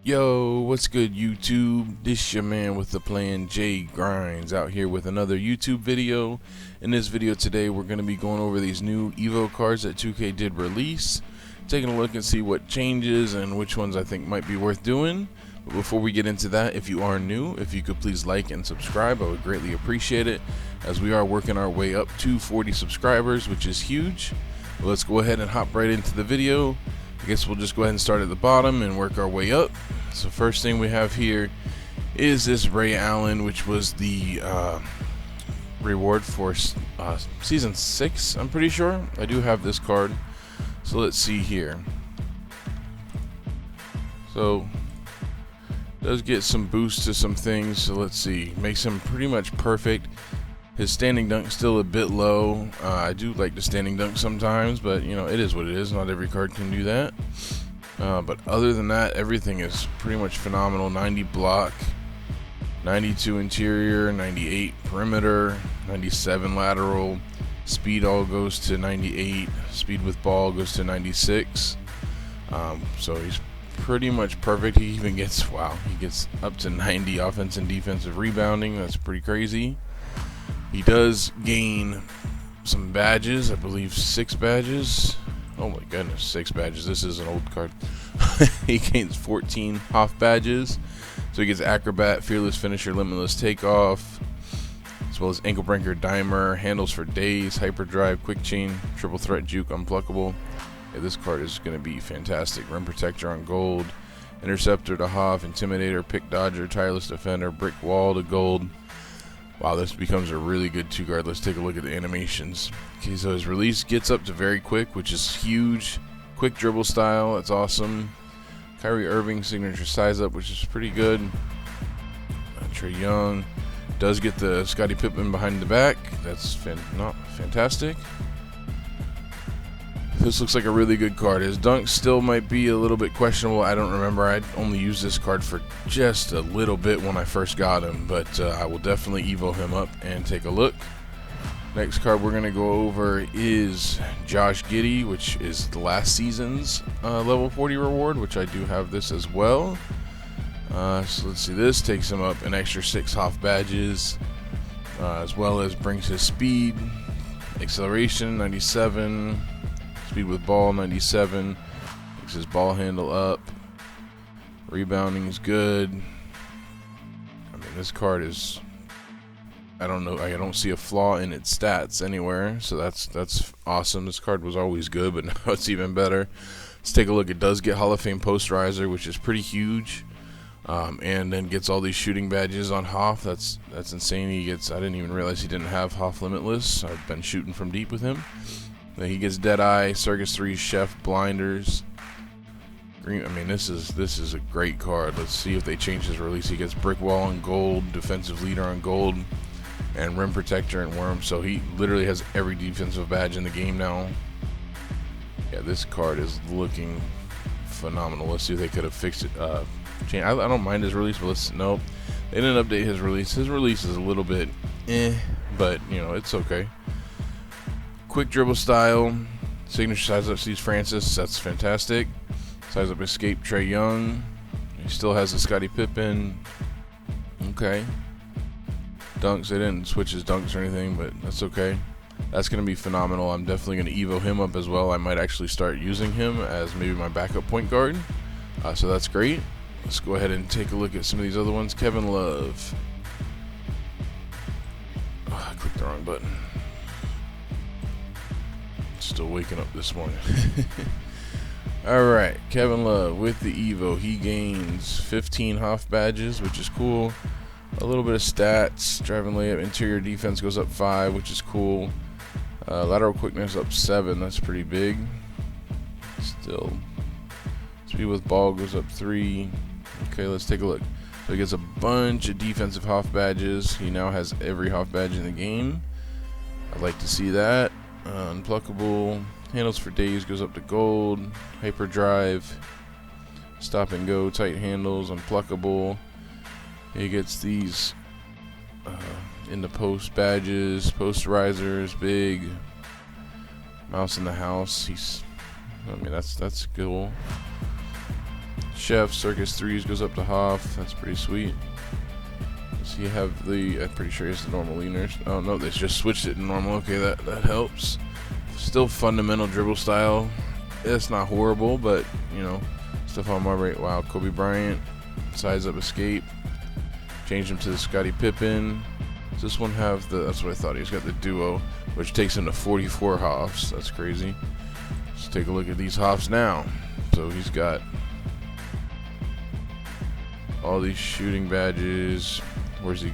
Yo, what's good YouTube? This your man with the plan, Jay Grinds, out here with another YouTube video. In this video today, we're going to be going over these new Evo cards that 2K did release, taking a look and see what changes and which ones I think might be worth doing. But before we get into that, if you are new, if you could please like and subscribe, I would greatly appreciate it, as we are working our way up to 40 subscribers, which is huge. But let's go ahead and hop right into the video. I guess we'll just go ahead and start at the bottom and work our way up. So first thing we have here is this Ray Allen, which was the reward for season 6, I'm pretty sure. I do have this card, so let's see here. So does get some boost to some things, so let's see. Makes him pretty much perfect. His standing dunk still a bit low. I do like the standing dunk sometimes, but you know, it is what it is. Not every card can do that. But other than that, everything is pretty much phenomenal. 90 block, 92 interior, 98 perimeter, 97 lateral. Speed all goes to 98. Speed with ball goes to 96. So he's pretty much perfect. He even gets, wow, he gets up to 90 offense and defensive rebounding. That's pretty crazy. He does gain some badges, I believe 6 badges. Oh my goodness, 6 badges. This is an old card. He gains 14 Hoff badges. So he gets Acrobat, Fearless Finisher, Limitless Takeoff, as well as Ankle Breaker, Dimer, Handles for Days, Hyperdrive, Quick Chain, Triple Threat, Juke, Unpluckable. Yeah, this card is going to be fantastic. Rim Protector on gold, Interceptor to Hoff, Intimidator, Pick Dodger, Tireless Defender, Brick Wall to gold. Wow, this becomes a really good 2-guard. Let's take a look at the animations. Okay, so his release gets up to very quick, which is huge. Quick dribble style, that's awesome. Kyrie Irving signature size up, which is pretty good. Trae Young does get the Scottie Pippen behind the back. That's fantastic. This looks like a really good card. His dunk still might be a little bit questionable. I don't remember. I only used this card for just a little bit when I first got him, but I will definitely Evo him up and take a look. Next card we're going to go over is Josh Giddey, which is the last season's level 40 reward, which I do have this as well. So let's see, this takes him up an extra 6 Hoff badges, as well as brings his speed, acceleration 97, speed with ball 97, makes his ball handle up, rebounding is good. I mean, this card is, I don't know, I don't see a flaw in its stats anywhere, so that's awesome. This card was always good, but now it's even better. Let's take a look. It does get Hall of Fame Posterizer, which is pretty huge, and then gets all these shooting badges on Hoff. That's insane. He gets, I didn't even realize he didn't have Hoff Limitless. I've been shooting from deep with him. Then he gets Deadeye, Circus 3, Chef, Blinders. Green, I mean, this is a great card. Let's see if they change his release. He gets Brick Wall on gold, Defensive Leader on gold, and Rim Protector and Worm. So he literally has every defensive badge in the game now. Yeah, this card is looking phenomenal. Let's see if they could have fixed it. I don't mind his release, but nope. They didn't update his release. His release is a little bit but you know, it's okay. Quick dribble style, signature size up Steve Francis, that's fantastic. Size up escape Trae Young. He still has the Scottie Pippen. Okay. Dunks, they didn't switch his dunks or anything, but that's okay. That's going to be phenomenal. I'm definitely going to Evo him up as well. I might actually start using him as maybe my backup point guard. So that's great. Let's go ahead and take a look at some of these other ones. Kevin Love. Oh, I clicked the wrong button. Still waking up this morning. Alright, Kevin Love with the Evo. He gains 15 Hoff badges, which is cool. A little bit of stats. Driving layup, interior defense goes up 5, which is cool. Lateral quickness up 7, that's pretty big. Still. Speed with ball goes up 3. Okay, let's take a look. So he gets a bunch of defensive Hoff badges. He now has every Hoff badge in the game. I'd like to see that. Unpluckable, Handles for Days goes up to gold, Hyperdrive, Stop and Go, Tight Handles, Unpluckable. He gets these in the post badges, posterizers, big, Mouse in the House. I mean, that's cool. Chef Circus 3s goes up to Hoff. That's pretty sweet. Does he have the? I'm pretty sure he has the normal leaners. Oh no, they just switched it to normal. Okay, that helps. Still fundamental dribble style. It's not horrible, but you know, Stephon Marbury. Wow, Kobe Bryant, size up escape. Changed him to the Scottie Pippen. Does this one have the? That's what I thought. He's got the duo, which takes him to 44 Hoffs. That's crazy. Let's take a look at these Hoffs now. So he's got all these shooting badges. Where's he?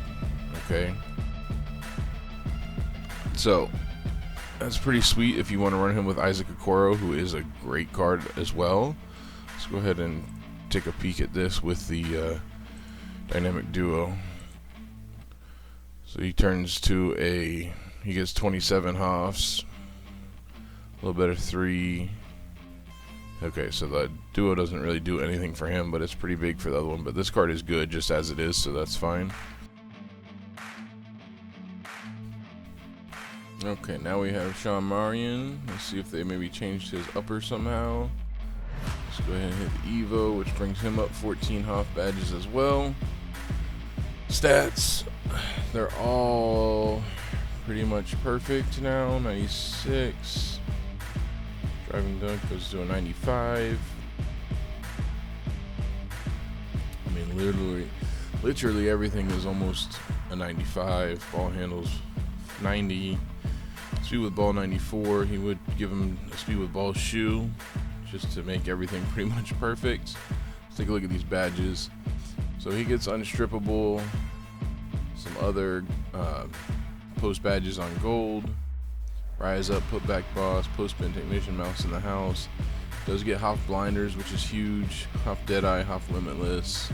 Okay. So that's pretty sweet if you want to run him with Isaac Okoro, who is a great card as well. Let's go ahead and take a peek at this with the dynamic duo. So he turns to he gets 27 Hoffs, a little better 3. Okay, so the duo doesn't really do anything for him, but it's pretty big for the other one. But this card is good just as it is, so that's fine. Okay, now we have Shawn Marion. Let's see if they maybe changed his upper somehow. Let's go ahead and hit the Evo, which brings him up 14 Hoff badges as well. Stats, they're all pretty much perfect now. 96. Driving dunk goes to a 95. I mean, literally everything is almost a 95. Ball handles 90. Speed with ball 94. He would give him a speed with ball shoe just to make everything pretty much perfect. Let's take a look at these badges. So he gets unstrippable, some other post badges on gold, rise up, put back boss, post spin technician, mouse in the house. Does get Hoff blinders, which is huge. Hoff Deadeye, Hoff Limitless,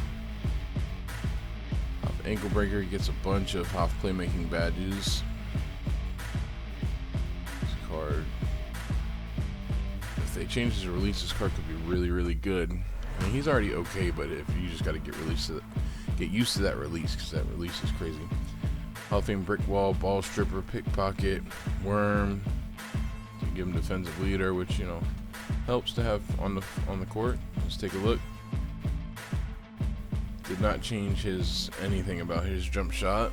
Hoff ankle breaker. He gets a bunch of Hoff playmaking badges. Card. If they change his release, this card could be really, really good. I mean, he's already okay, but if you just got to get used to that release, because that release is crazy. Hall of Fame brick wall, ball stripper, pickpocket, worm. You give him defensive leader, which you know helps to have on the court. Let's take a look. Did not change anything about his jump shot.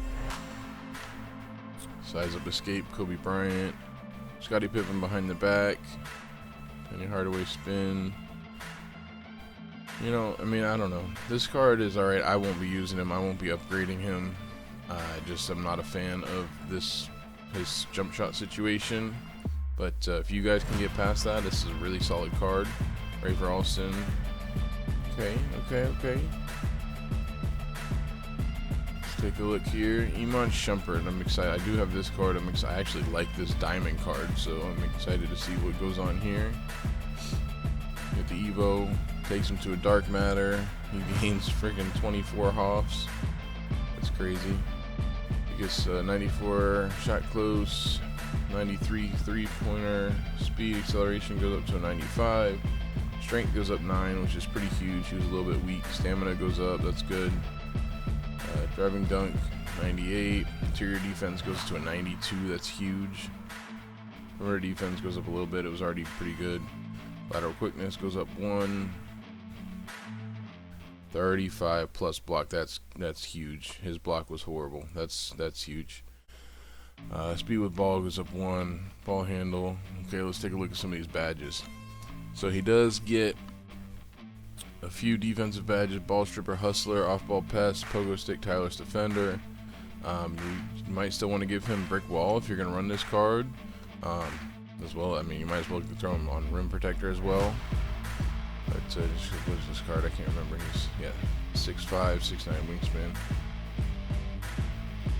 Size up escape, Kobe Bryant. Scottie Pippen behind the back. Penny Hardaway spin. You know, I mean, I don't know. This card is alright. I won't be using him. I won't be upgrading him. I'm not a fan of his jump shot situation. But if you guys can get past that, this is a really solid card. Ray for Alston. Okay. Take a look here. Iman Shumpert. I'm excited. I do have this card. I actually like this diamond card, so I'm excited to see what goes on here. Get the Evo. Takes him to a dark matter. He gains freaking 24 Hoffs. That's crazy. He gets 94 shot close, 93 3-pointer. Speed acceleration goes up to a 95. Strength goes up 9, which is pretty huge. He was a little bit weak. Stamina goes up. That's good. Driving dunk 98. Interior defense goes to a 92. That's huge. Perimeter defense goes up a little bit. It was already pretty good. Lateral quickness goes up 1. 35 plus block. That's huge. His block was horrible. That's huge. Speed with ball goes up 1. Ball handle. Okay, let's take a look at some of these badges. So he does get a few defensive badges: ball stripper, hustler, off ball pest, pogo stick, tireless defender. You might still want to give him brick wall if you're going to run this card as well. I mean, you might as well throw him on rim protector as well. But what's this card? I can't remember. He's 6'5", 6'9" wingspan.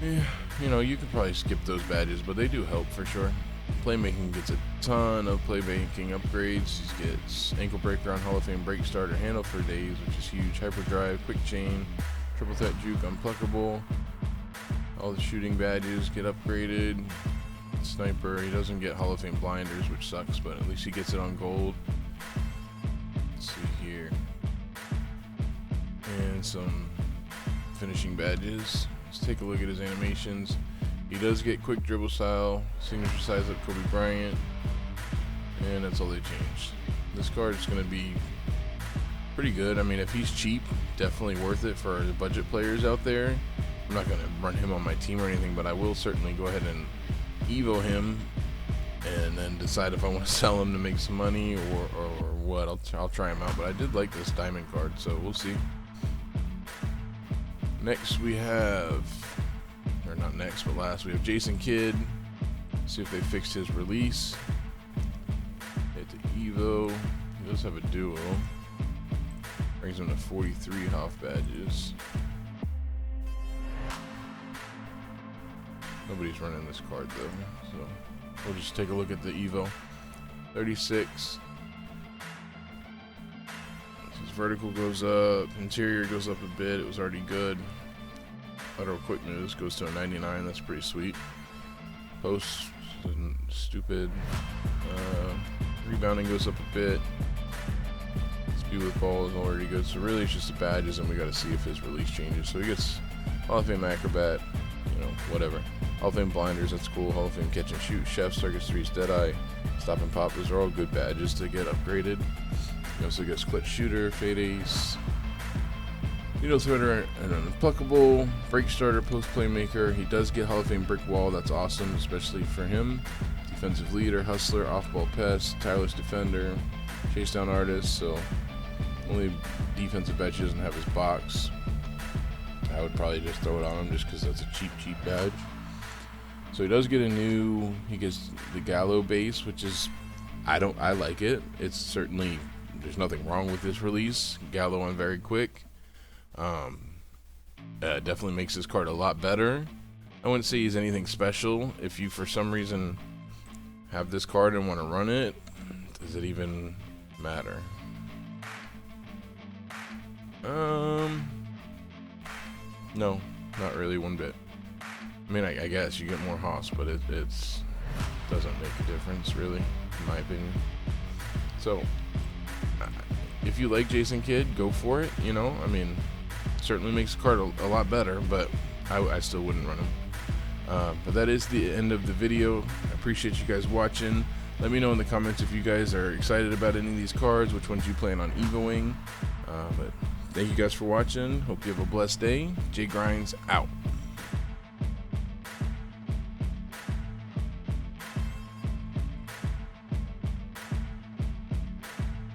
Yeah, you know, you could probably skip those badges, but they do help for sure. Playmaking gets a ton of playmaking upgrades. He gets ankle breaker on Hall of Fame break starter, handle for days, which is huge. Hyperdrive, quick chain, triple threat juke, unpluckable. All the shooting badges get upgraded. Sniper, he doesn't get Hall of Fame blinders, which sucks, but at least he gets it on gold. Let's see here. And some finishing badges. Let's take a look at his animations. He does get quick dribble style, signature size up Kobe Bryant, and that's all they changed. This card is going to be pretty pretty good. I mean, if he's cheap, definitely worth it for the budget players out there. I'm not going to run him on my team or anything, but I will certainly go ahead and Evo him and then decide if I want to sell him to make some money or what. I'll try him out, but I did like this diamond card, so we'll see. Next we have, or not next, but last, we have Jason Kidd. See if they fixed his release. Hit to Evo. He does have a duo. Brings him to 43 Hoff badges. Nobody's running this card though, so we'll just take a look at the Evo. 36. His vertical goes up, interior goes up a bit. It was already good. Lateral quick moves goes to a 99. That's pretty sweet. Post, stupid. Rebounding goes up a bit. Speed with ball is already good. So really, it's just the badges, and we got to see if his release changes. So he gets Hall of Fame acrobat, whatever. Hall of Fame blinders, that's cool. Hall of Fame catch and shoot, chef, circus threes, deadeye, stop and pop. Those are all good badges to get upgraded. He also gets clutch shooter, fade ace, needle threader, and an unpluckable, break starter, post playmaker. He does get Hall of Fame brick wall. That's awesome, especially for him. Defensive leader, hustler, off ball pest, tireless defender, chase down artist. So only defensive badge doesn't have his box. I would probably just throw it on him just because that's a cheap badge. So he does get he gets the Gallo base, which is, I like it. It's certainly, there's nothing wrong with this release. Gallo on very quick. Definitely makes this card a lot better. I wouldn't say he's anything special. If you for some reason have this card and want to run it, does it even matter? No, not really one bit. I mean, I guess you get more Haas, but it doesn't make a difference, really, in my opinion. So, if you like Jason Kidd, go for it, I mean, certainly makes the card a lot better, but I still wouldn't run him. But that is the end of the video. I appreciate you guys watching. Let me know in the comments if you guys are excited about any of these cards, which ones you plan on Evoing. But thank you guys for watching. Hope you have a blessed day. J Grinds out.